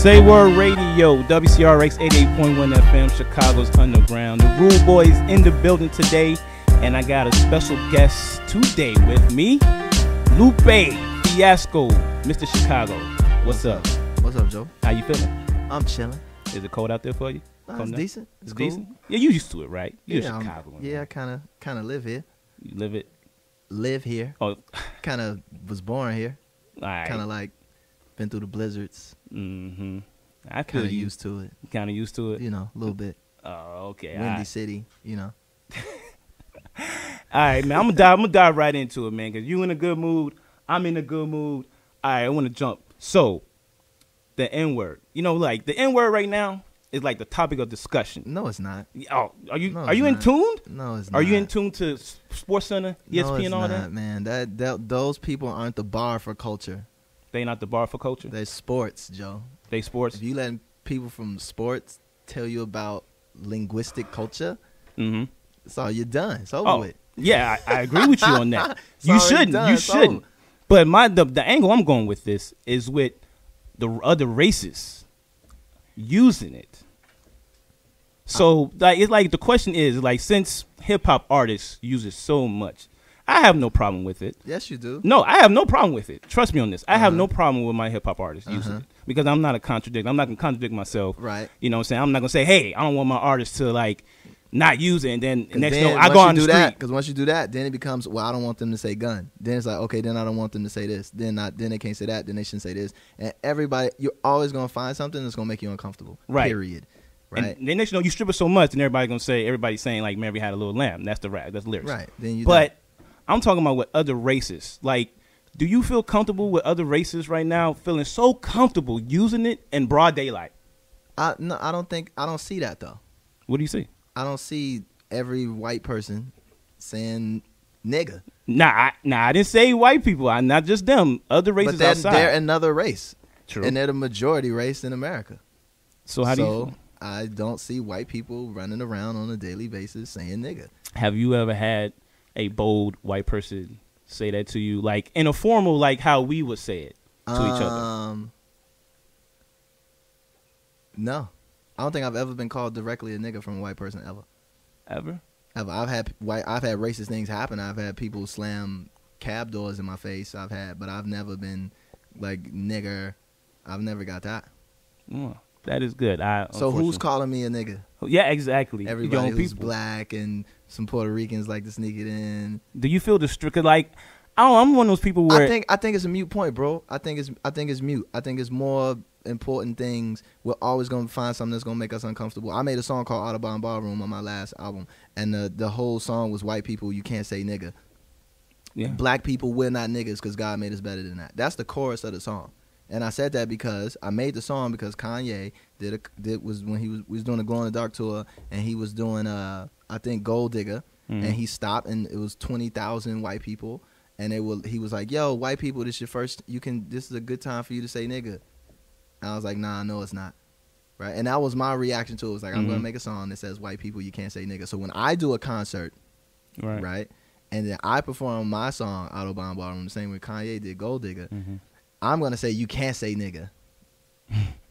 Say Word Radio, WCRX 88.1 FM, Chicago's Underground. The Rule Boys in the building today, and I got a special guest today with me, Lupe Fiasco, Mr. Chicago. What's up? What's up, Joe? How you feeling? I'm chilling. Is it cold out there for you? It's decent. It's cool. decent? Yeah, you used to it, right? You're yeah, a Chicagoan. Yeah, I kind of live here. You live it? Live here. Oh. Kind of was born here. All right. Kind of like been through the blizzards. Mm-hmm. I feel kind of used to it. Kind of used to it? You know, a little bit. Oh, okay. Windy City, you know. All right, man. I'm gonna dive right into it, man, because you in a good mood. I'm in a good mood. All right, I want to jump. So, the N-word. You know, like, the N-word right now is like the topic of discussion. No, it's not. Oh, are you No, in tune? No, it's not. Are you in tune to Sports Center, ESPN, no, it's and all not, that? Man, those people aren't the bar for culture. They not the bar for culture? They're sports, Joe. They sports? If you letting people from sports tell you about linguistic culture, so you're done. It's over with. Yeah, I agree with you on that. You shouldn't. But the angle I'm going with this is with the other races using it. So like it's like the question is like, since hip hop artists use it so much, I have no problem with it. Yes, you do. No, I have no problem with it. Trust me on this. I have no problem with my hip hop artists using it, because I'm not a contradict. I'm not gonna contradict myself. Right. You know what I'm saying? I'm not gonna say, hey, I don't want my artist to like not use it, and then next then, I go on the street. Because once you do that, then it becomes, well, I don't want them to say gun. Then it's like, okay, then I don't want them to say this. Then they can't say that. Then they shouldn't say this. And everybody, you're always gonna find something that's gonna make you uncomfortable. Right. Period. Right. And then next, you strip it so much, and everybody's saying like Mary had a little lamb. That's the rap. That's the lyrics. Right. Then but I'm talking about with other races. Like, do you feel comfortable with other races right now, feeling so comfortable using it in broad daylight? No, I don't see that though. What do you see? I don't see every white person saying nigga. Nah, I didn't say white people. Not just them. Other races outside. They're another race. True. And they're the majority race in America. So how do you? I don't see white people running around on a daily basis saying nigga. Have you ever had a bold white person say that to you, like in a formal, like how we would say it to each other? No, I don't think I've ever been called directly a nigga from a white person ever. I've had racist things happen. I've had people slam cab doors in my face. But I've never been like nigger. I've never got that. That is good. So who's calling me a nigga? Yeah, exactly. Everybody who's black, and some Puerto Ricans like to sneak it in. Do you feel the strict? Like, I'm one of those people where I think it's a mute point, bro. I think it's mute. I think it's more important things. We're always gonna find something that's gonna make us uncomfortable. I made a song called Audubon Ballroom on my last album, and the whole song was white people, you can't say nigga. Yeah. Black people, we're not niggas because God made us better than that. That's the chorus of the song. And I said that because I made the song because Kanye was when he was doing a Glow in the Dark tour, and he was doing I think Gold Digger, and he stopped, and it was 20,000 white people, and he was like, yo, white people, this is a good time for you to say nigga. And I was like, nah, no, it's not. Right? And that was my reaction to it. It was like, I'm gonna make a song that says white people, you can't say nigga. So when I do a concert, right, and then I perform my song Audubon Ballroom the same way Kanye did Gold Digger, I'm going to say, you can't say nigga,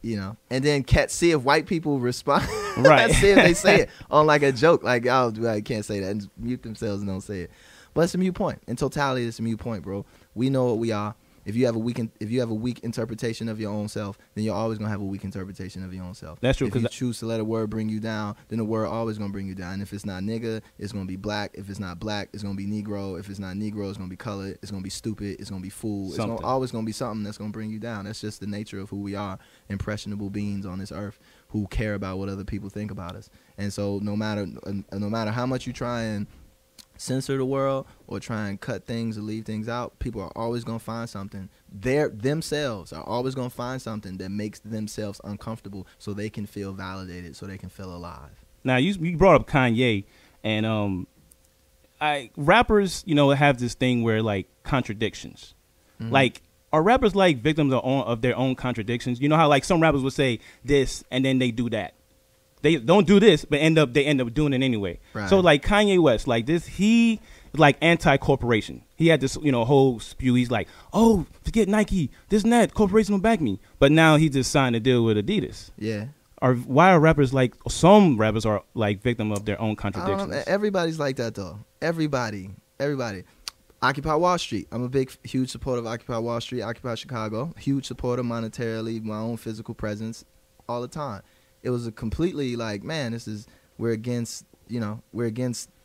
you know, and then see if white people respond. Right. See if they say it on like a joke, like, oh, I can't say that, and mute themselves and don't say it. But it's a mute point. In totality, it's a mute point, bro. We know what we are. If you have a weak interpretation of your own self, then you're always gonna have a weak interpretation of your own self. That's true. If you choose to let a word bring you down, then the word always gonna bring you down. And if it's not nigga, it's gonna be black. If it's not black, it's gonna be Negro. If it's not Negro, it's gonna be colored. It's gonna be stupid. It's gonna be fool. It's always gonna be something that's gonna bring you down. That's just the nature of who we are, impressionable beings on this earth who care about what other people think about us. And so no matter how much you try and censor the world or try and cut things or leave things out, people are always going to find something. Themselves are always going to find something that makes themselves uncomfortable so they can feel validated, so they can feel alive. Now, you brought up Kanye, and rappers, you know, have this thing where, like, contradictions. Like, are rappers, like, victims of their own contradictions? You know how, like, some rappers would say this, and then they do that. They don't do this, but they end up doing it anyway. Right. So like Kanye West, like this, he like anti-corporation. he had this, whole spew. He's like, oh, forget Nike, this and that, corporation will back me. But now he just signed a deal with Adidas. Yeah. Why are rappers like, some rappers are like victim of their own contradictions? Everybody's like that though. Everybody. Occupy Wall Street. I'm a huge supporter of Occupy Wall Street, Occupy Chicago. Huge supporter monetarily, my own physical presence all the time. It was a completely like, man, we're against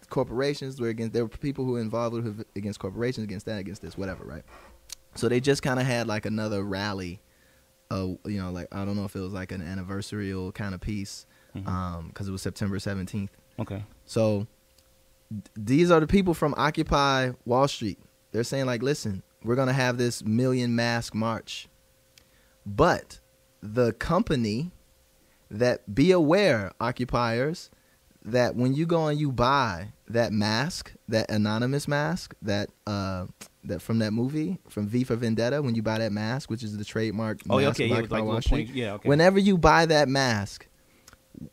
corporations. There were people who were involved against corporations, against that, against this, whatever, right? So they just kind of had like another rally. Like I don't know if it was like an anniversarial kind of piece, because it was September 17th. Okay. So these are the people from Occupy Wall Street. They're saying like, listen, we're gonna have this million mask march, but the company that, be aware, occupiers, that when you go and you buy that mask, that anonymous mask, that from that movie, from V for Vendetta, when you buy that mask, which is the trademark mask of Occupy Wall Street, whenever you buy that mask,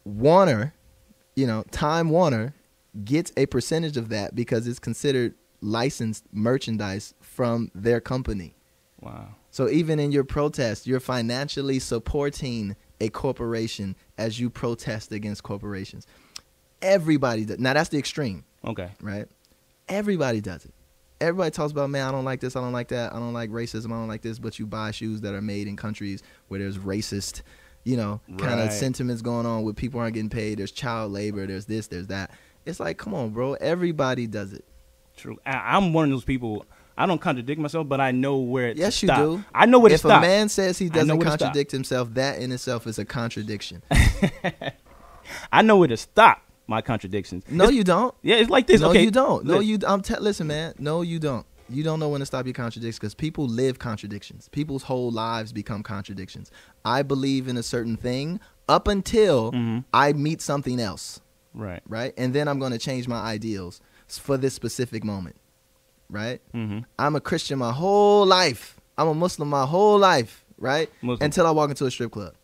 Warner, Time Warner gets a percentage of that because it's considered licensed merchandise from their company. Wow. So even in your protest, you're financially supporting a corporation as you protest against corporations. Everybody does. Now that's the extreme. Okay. Right? Everybody does it. Everybody talks about, man, I don't like this, I don't like that, I don't like racism, I don't like this, but you buy shoes that are made in countries where there's racist, kind of sentiments going on, where people aren't getting paid, there's child labor, there's this, there's that. It's like, come on, bro. Everybody does it. True. I'm one of those people. I don't contradict myself, but I know where to stop. Yes, you do. I know where to stop. If a man says he doesn't contradict himself, that in itself is a contradiction. I know where to stop my contradictions. No, you don't. Yeah, it's like this. No, okay. you don't. No, you. Listen, man. No, you don't. You don't know when to stop your contradictions because people live contradictions. People's whole lives become contradictions. I believe in a certain thing up until I meet something else. Right. Right. And then I'm going to change my ideals for this specific moment. Right. I'm a Christian my whole life. I'm a Muslim my whole life. Right. Muslim. Until I walk into a strip club.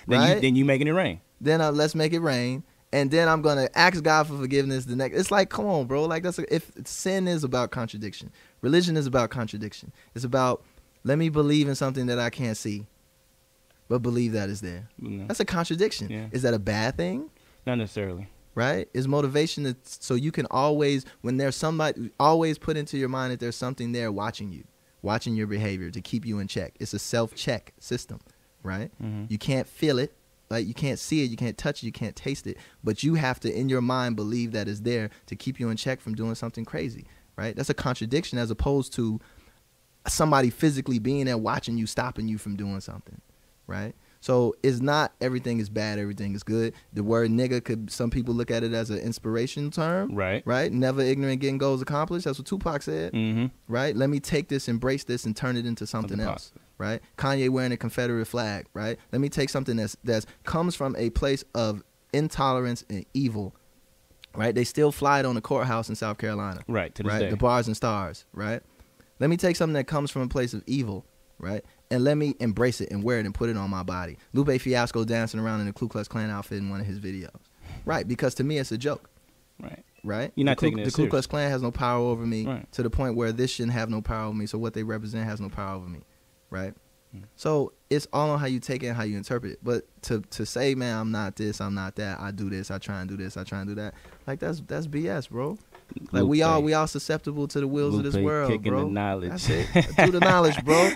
Then you making it rain. Then let's make it rain. And then I'm going to ask God for forgiveness the next. It's like, come on, bro. Like if sin is about contradiction. Religion is about contradiction. It's about, let me believe in something that I can't see, but believe that is there. Yeah. That's a contradiction. Yeah. Is that a bad thing? Not necessarily. Right? Is motivation so you can always, when there's somebody, always put into your mind that there's something there watching you, watching your behavior to keep you in check. It's a self-check system, right? You can't feel it. Like, you can't see it, you can't touch it, you can't taste it, but you have to, in your mind, believe that it's there to keep you in check from doing something crazy, right? That's a contradiction as opposed to somebody physically being there watching you, stopping you from doing something, right? So it's not everything is bad, everything is good. The word nigga some people look at it as an inspiration term, right? Never ignorant, getting goals accomplished. That's what Tupac said, right? Let me take this, embrace this, and turn it into something else. Right? Kanye wearing a Confederate flag, right? Let me take something that comes from a place of intolerance and evil, right? They still fly it on the courthouse in South Carolina. Right, to this day. The bars and stars, right? Let me take something that comes from a place of evil, right? And let me embrace it and wear it and put it on my body. Lupe Fiasco dancing around in a Ku Klux Klan outfit in one of his videos. Right, because to me it's a joke. Right? You're not taking it serious. The Ku Klux Klan has no power over me to the point where this shouldn't have no power over me, so what they represent has no power over me. Right? So it's all on how you take it and how you interpret it. But to say, man, I'm not this, I'm not that, I do this, I try and do this, I try and do that, like that's BS, bro. Like we all susceptible to the wheels of this world, bro. The knowledge. That's it. Do the knowledge, bro.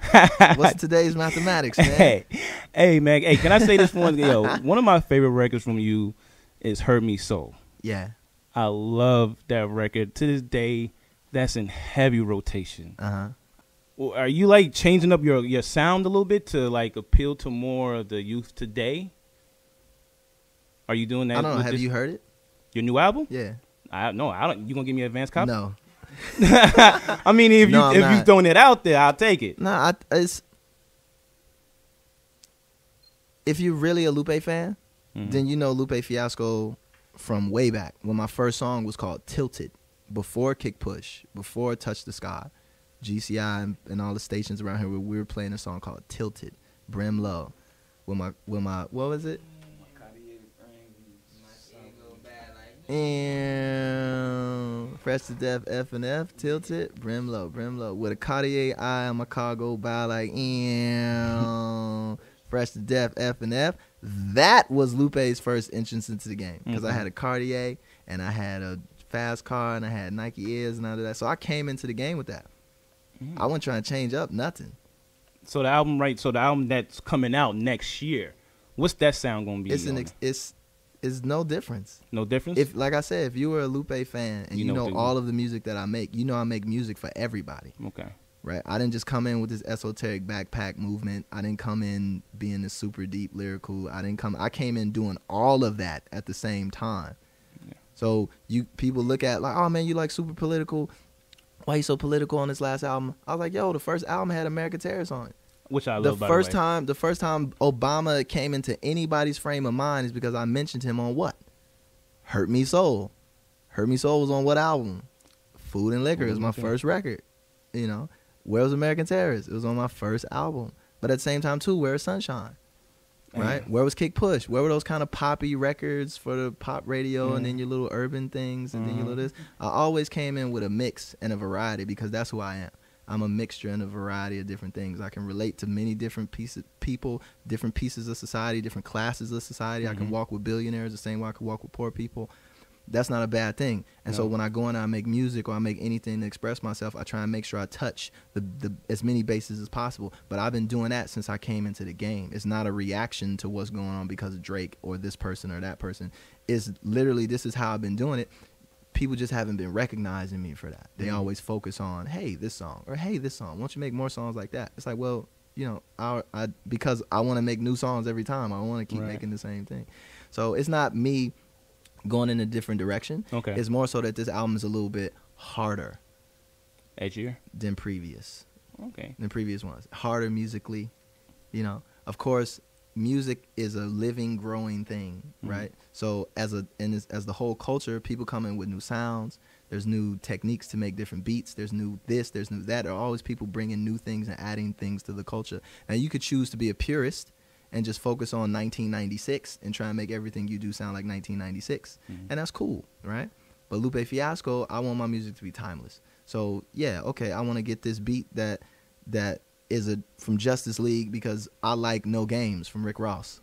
What's today's mathematics, man? Hey, man. Hey, can I say this one? One of my favorite records from you is "Hurt Me So." Yeah, I love that record. To this day, that's in heavy rotation. Are you like changing up your sound a little bit to like appeal to more of the youth today? Are you doing that? I don't know. Have you heard it? Your new album? Yeah. I don't. You gonna give me an advance copy? No. I mean, if you throwing it out there, I'll take it. No, if you're really a Lupe fan, then you know Lupe Fiasco from way back when my first song was called "Tilted," before Kick Push, before Touch the Sky. GCI and all the stations around here where we were playing a song called "Tilted," Brim Low, with my what was it? Fresh to Death F&F, tilted, brim low. With a Cartier eye on my car go by like, Fresh to Death F&F. That was Lupe's first entrance into the game because I had a Cartier and I had a fast car and I had Nike ears and all of that. So I came into the game with that. I wasn't trying to change up nothing. So the album that's coming out next year, what's that sound gonna be? It's no difference. No difference? If, like I said, if you were a Lupe fan and you know all of the music that I make, you know I make music for everybody. Okay. Right? I didn't just come in with this esoteric backpack movement. I didn't come in being this super deep lyrical. I came in doing all of that at the same time. Yeah. So people look at like, oh man, you like super political. Why you so political on this last album? I was like, yo, the first album had American Terrorist on it. Which I love, by the way. The first time Obama came into anybody's frame of mind is because I mentioned him on what? Hurt Me Soul. Hurt Me Soul was on what album? Food and Liquor is my first record. You know, where was American Terrorist? It was on my first album. But at the same time, too, Where is Sunshine? Right? Where was Kick Push? Where were those kind of poppy records for the pop radio and then your little urban things and then your little this? I always came in with a mix and a variety because that's who I am. I'm a mixture and a variety of different things. I can relate to many different people, different pieces of society, different classes of society. I can walk with billionaires the same way I can walk with poor people. That's not a bad thing. And so when I go and I make music or I make anything to express myself, I try and make sure I touch the as many bases as possible. But I've been doing that since I came into the game. It's not a reaction to what's going on because of Drake or this person or that person. It's literally, this is how I've been doing it. People just haven't been recognizing me for that. They always focus on, hey, this song, or hey, this song. Why don't you make more songs like that? It's like, well, you know, because I want to make new songs every time. I want to keep making the same thing. So it's not me going in a different direction. Okay. It's more so that this album is a little bit harder. Edgier? Than previous. Okay. Than previous ones. Harder musically. You know, of course, music is a living, growing thing, right? So as the whole culture, people come in with new sounds. There's new techniques to make different beats. There's new this, there's new that. There are always people bringing new things and adding things to the culture. Now, you could choose to be a purist and just focus on 1996 and try and make everything you do sound like 1996. And that's cool, right? But Lupe Fiasco, I want my music to be timeless. So, yeah, okay, I want to get this beat that is from Justice League because I like No Games from Rick Ross,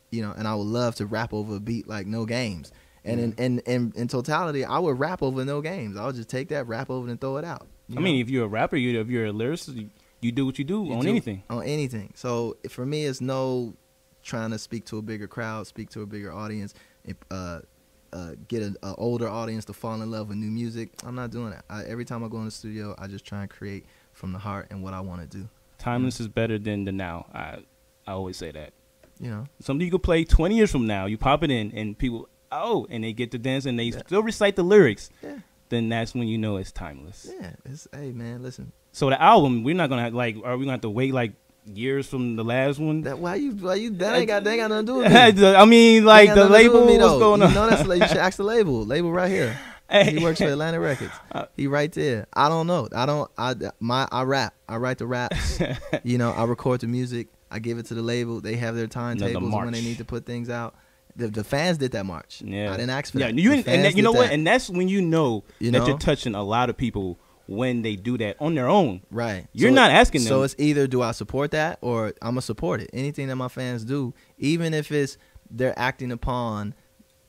you know, and I would love to rap over a beat like No Games. And in totality, I would rap over No Games. I would just take that, rap over it, and throw it out. I mean, if you're a rapper, if you're a lyricist, you do what you do on anything. On anything. So for me, it's no trying to speak to a bigger crowd, speak to a bigger audience, get an older audience to fall in love with new music. I'm not doing that. Every time I go in the studio, I just try and create from the heart and what I want to do. Timeless is better than the now. I always say that. You know, something you could play 20 years from now. You pop it in, and people, and they get to dance, and they still recite the lyrics. Yeah. Then that's when you know it's timeless. Yeah. Hey man, listen. So the album, we're not gonna have, are we gonna have to wait like years from the last one? That ain't got nothing to do with me. I mean, like the label, what's going on? You know, you should ask the label. Label right here. He works for Atlantic Records. He right there. I don't know. I rap. I write the raps. You know, I record the music. I give it to the label. They have their timetables when they need to put things out. The fans did that march. Yeah. I didn't ask for that. You know what? And that's when you know that you're touching a lot of people when they do that on their own. Right. You're not asking them. So it's either do I support that or I'm going to support it. Anything that my fans do, even if it's they're acting upon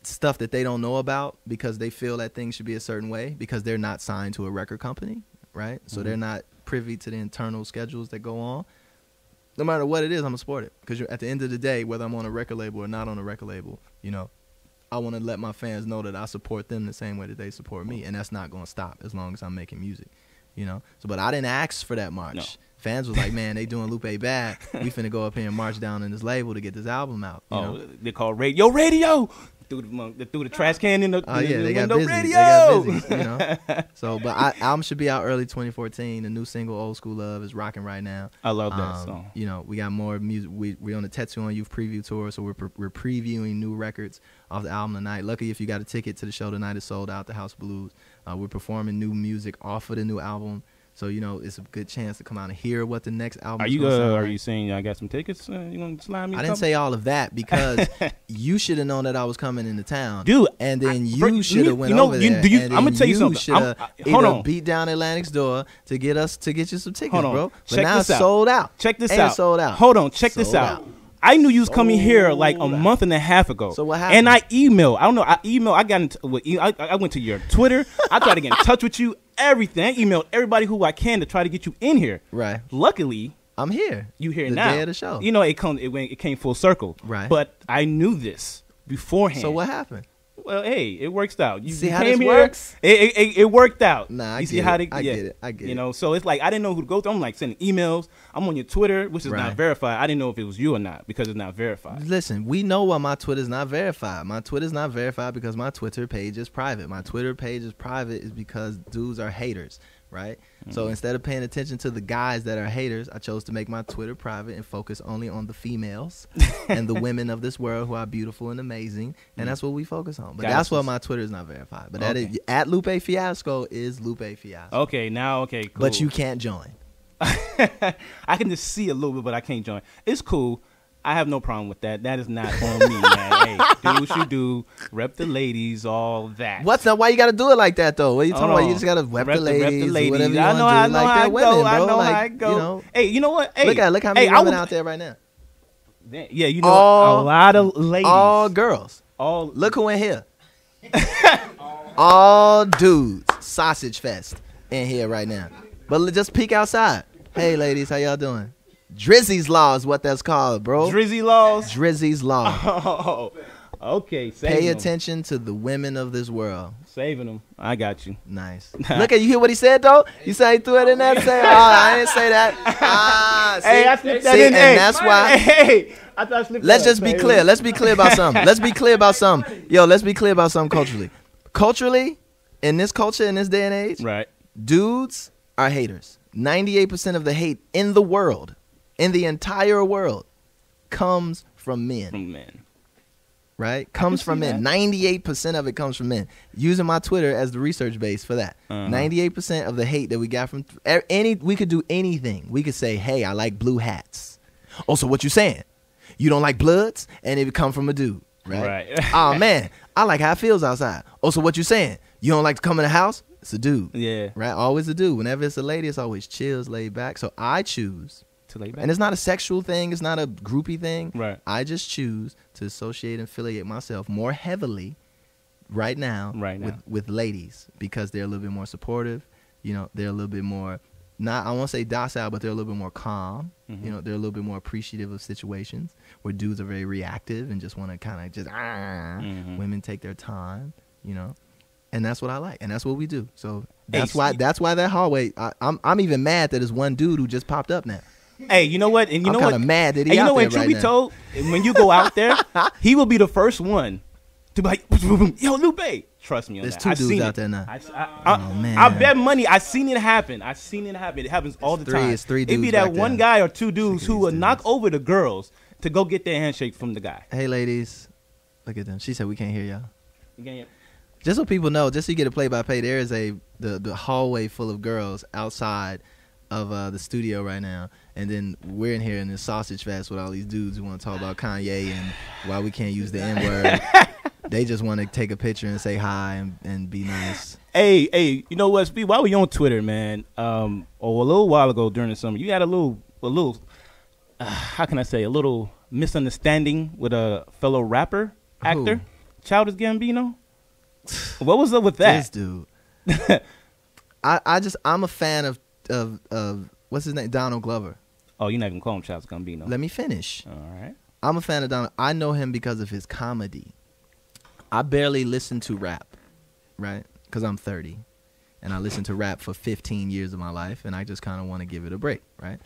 stuff that they don't know about because they feel that things should be a certain way because they're not signed to a record company, right? So they're not privy to the internal schedules that go on. No matter what it is, I'm going to support it because at the end of the day, whether I'm on a record label or not on a record label, you know, I want to let my fans know that I support them the same way that they support me, and that's not going to stop as long as I'm making music, you know. So, but I didn't ask for that march. No. Fans was like, man, they doing Lupe bad. We finna go up here and march down in this label to get this album out. You know? They call radio. Threw the trash can in the they got busy. Radio. They got busy, you know. So, but album should be out early 2014. The new single "Old School Love" is rocking right now. I love that song. You know, we got more music. We on the Tattoo on Youth preview tour, so we're previewing new records off the album tonight. Lucky if you got a ticket to the show tonight, it's sold out. The House Blues. We're performing new music off of the new album. So, you know, it's a good chance to come out and hear what the next album is. Are you saying I got some tickets? You going to slide me? I didn't say all of that because you should have known that I was coming into town. Dude. And then you should have went over there. I'm going to tell you something. Hold on. Beat down Atlantic's door to get you some tickets, bro. But Check now this it's sold out. Check this out. Sold out. Hold on. Check this out. I knew you was coming here like a month and a half ago. So what happened? And I emailed. I don't know. I got into. I went to your Twitter. I tried to get in touch with you. Everything. I emailed everybody who I can to try to get you in here. Right. Luckily, I'm here. You here the now? The day of the show. You know, it came full circle. Right. But I knew this beforehand. So what happened? Well, hey, it works out. You see how came this here, works? It worked out. Nah, I get it. You know, so it's like I didn't know who to go to. I'm like sending emails. I'm on your Twitter, which is not verified. I didn't know if it was you or not because it's not verified. Listen, we know why my Twitter's not verified. My Twitter's not verified because my Twitter page is private. My Twitter page is private is because dudes are haters. Right? Mm-hmm. So instead of paying attention to the guys that are haters, I chose to make my Twitter private and focus only on the females and the women of this world who are beautiful and amazing. And that's what we focus on. But that's why my Twitter is not verified. But that is, at Lupe Fiasco is Lupe Fiasco. Okay, cool. But you can't join. I can just see a little bit, but I can't join. It's cool. I have no problem with that. That is not on me, man. Hey, do what you do. Rep the ladies, all that. What's that? Why you got to do it like that, though? What are you talking about? You just got to rep the ladies. Whatever you I know how I go. I know how I go. You know, hey, you know what? Hey, look how many women out there right now. Yeah, you know, a lot of ladies. All girls. Look who in here. All dudes. Sausage fest in here right now. But just peek outside. Hey, ladies, how y'all doing? Drizzy's Law is what that's called, bro. Drizzy Laws? Drizzy's Law. Oh, okay. Pay attention to the women of this world. Saving them. I got you. Nice. Look at you. Hear what he said, though? You said he threw it in there and say, I didn't say that. Hey, I slipped that in. And that's why. Hey, I thought I slipped Let's just be clear. Let's be clear about something. Let's be clear about something. Yo, let's be clear about something culturally. Culturally, in this culture, in this day and age, right, dudes are haters. 98% of the hate in the world, in the entire world, comes from men. From men. Right? Comes from men. 98% of it comes from men. Using my Twitter as the research base for that. 98% of the hate that we got from we could do anything. We could say, hey, I like blue hats. Oh, so what you saying? You don't like Bloods? And it would come from a dude. Right? Oh, man. I like how it feels outside. Oh, so what you saying? You don't like to come in the house? It's a dude. Yeah. Right? Always a dude. Whenever it's a lady, it's always chills, laid back. So I choose to lay back. And it's not a sexual thing. It's not a groupie thing. Right. I just choose to associate and affiliate myself more heavily right now. With ladies because they're a little bit more supportive. You know, they're a little bit more, I won't say docile, but they're a little bit more calm. Mm-hmm. You know, they're a little bit more appreciative of situations where dudes are very reactive and just want to kind of just, women take their time, you know. And that's what I like, and that's what we do. So that's why that hallway. I'm even mad that there's one dude who just popped up now. Hey, you know what? And you know what? I'm kind of mad that he out there right now. You know what? Truth be told, when you go out there, he will be the first one to be like, "Yo, Lupe." Trust me on that. There's two dudes out there now. Oh man! I bet money. I seen it happen. It happens all the time. It's three dudes. It be that one guy or two dudes who will knock over the girls to go get their handshake from the guy. Hey, ladies, look at them. She said we can't hear y'all. You can't hear. Just so people know, just so you get a play-by-play, there is the hallway full of girls outside of the studio right now, and then we're in here in this sausage fest with all these dudes who want to talk about Kanye and why we can't use the N-word. They just want to take a picture and say hi and be nice. Hey, you know what, Speed? While we on Twitter, man, a little while ago during the summer, you had a little, how can I say, a little misunderstanding with a fellow rapper, actor, Childish Gambino. What was up with that? This dude. I'm a fan of what's his name? Donald Glover. Oh, you're not even calling him Childish Gambino. Let me finish. All right. I'm a fan of Donald. I know him because of his comedy. I barely listen to rap, right? Because I'm 30, and I listened to rap for 15 years of my life, and I just kind of want to give it a break, right?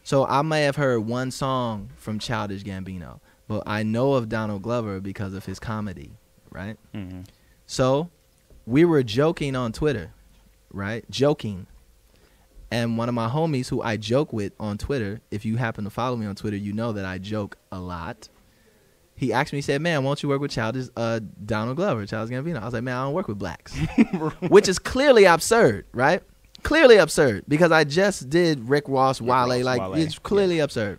So I may have heard one song from Childish Gambino, but I know of Donald Glover because of his comedy, right? Mm-hmm. So we were joking on Twitter, right? Joking. And one of my homies who I joke with on Twitter, if you happen to follow me on Twitter, you know that I joke a lot. He asked me, he said, man, won't you work with Donald Glover, Childish Gambino? I was like, man, I don't work with blacks. Which is clearly absurd, right? Clearly absurd, because I just did Rick Ross, Wale. It's clearly absurd.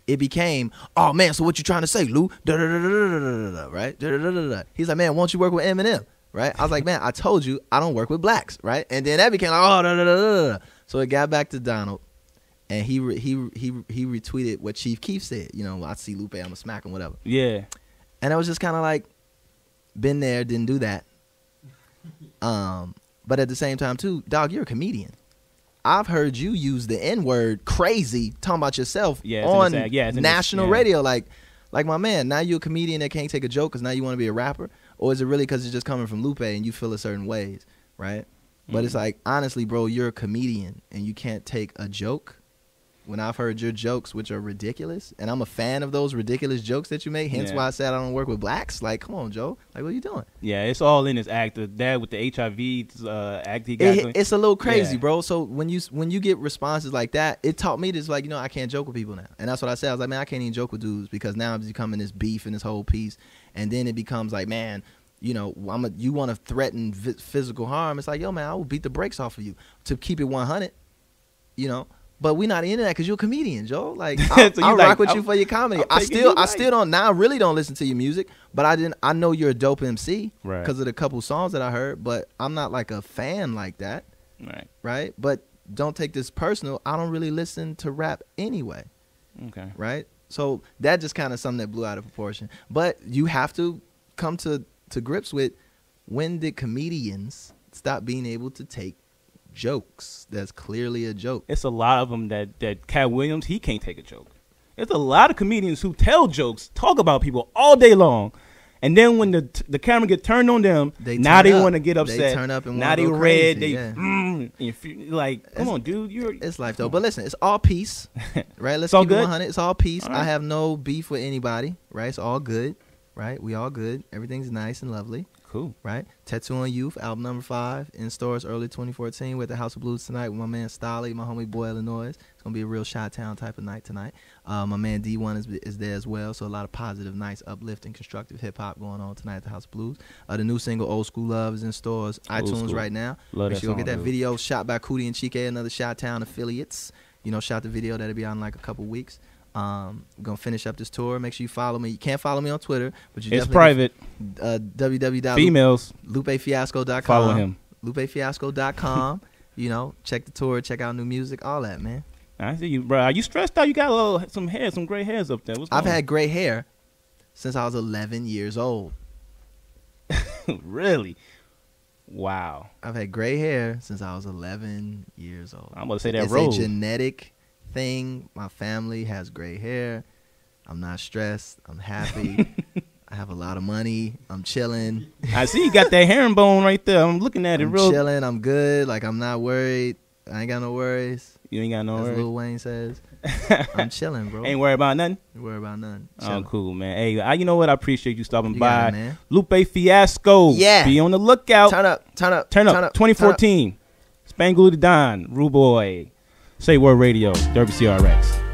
It became, oh man, so what you trying to say, Lou? Right? He's like, man, won't you work with Eminem? Right? I was like, man, I told you I don't work with blacks, right? And then that became like, oh, so it got back to Donald, and he retweeted what Chief Keef said. You know, I see Lupe, I'ma smack him, whatever. Yeah. And I was just kind of like, been there, didn't do that. But at the same time too, dog, you're a comedian. I've heard you use the N-word crazy talking about yourself on national radio. Like my man, now you're a comedian that can't take a joke because now you want to be a rapper? Or is it really because it's just coming from Lupe and you feel a certain ways, right? But it's like, honestly, bro, you're a comedian and you can't take a joke. When I've heard your jokes, which are ridiculous, and I'm a fan of those ridiculous jokes that you make, hence why I said I don't work with blacks. Like, come on, Joe. Like, what are you doing? Yeah, it's all in his act. The dad with the HIV act he got. It's a little crazy, bro. So when you get responses like that, it taught me this, like, you know, I can't joke with people now. And that's what I said. I was like, man, I can't even joke with dudes because now I'm becoming this beef and this whole piece. And then it becomes like, man, you know, you want to threaten physical harm. It's like, yo, man, I will beat the brakes off of you to keep it 100, you know. But we're not into that because you're a comedian, Joe. Like, I'll rock with you for your comedy. I still don't. Now I really don't listen to your music, but I know you're a dope MC because of the couple songs that I heard. But I'm not like a fan like that, right? But don't take this personal. I don't really listen to rap anyway. Okay. Right. So that just kind of something that blew out of proportion. But you have to come to grips with, when did comedians stop being able to take jokes? That's clearly a joke. It's a lot of them that Cat Williams, he can't take a joke. There's a lot of comedians who tell jokes, talk about people all day long, and then when the camera get turned on them, they want to get upset. They turn up and now they red. Like, come on, dude. It's life though. But listen, it's all peace, right? Let's keep it 100. It's all peace. All right. I have no beef with anybody, right? It's all good, right? We all good. Everything's nice and lovely. Cool. Right? Tattoo on Youth, album number 5, in stores early 2014. We're at the House of Blues tonight with my man Stolly, my homie Boy Illinois. It's going to be a real Chi-Town type of night tonight. My man D1 is there as well. So a lot of positive, nice, uplifting, constructive hip-hop going on tonight at the House of Blues. The new single, Old School Love, is in stores, iTunes right now. Love that song, get that video shot by Cootie and Chike, another Chi-Town affiliates. You know, shot the video. That'll be out in like a couple weeks. We're gonna finish up this tour. Make sure you follow me. You can't follow me on Twitter, but you it's private. www.lupefiasco.com. Follow him. Lupefiasco.com. You know, check the tour, check out new music, all that, man. I see you, bro. Are you stressed out? You got some gray hairs up there. I've had gray hair since I was 11 years old. Really? Wow. I've had gray hair since I was 11 years old. I'm gonna say that it's a genetic thing. My family has gray hair. I'm not stressed. I'm happy. I have a lot of money. I'm chilling. I see you got that herringbone right there. I'm looking at it. I'm chilling. I'm good. Like, I'm not worried. I ain't got no worries. You ain't got no worries. As Lil Wayne says. I'm chilling, bro. Ain't worried about nothing? Ain't worried about nothing. Chilling. Oh, cool, man. Hey, you know what? I appreciate you stopping by. Got it, man. Lupe Fiasco. Yeah. Be on the lookout. Turn up. 2014. Spangled Don. Rude Boy. Say Word Radio. WCRX.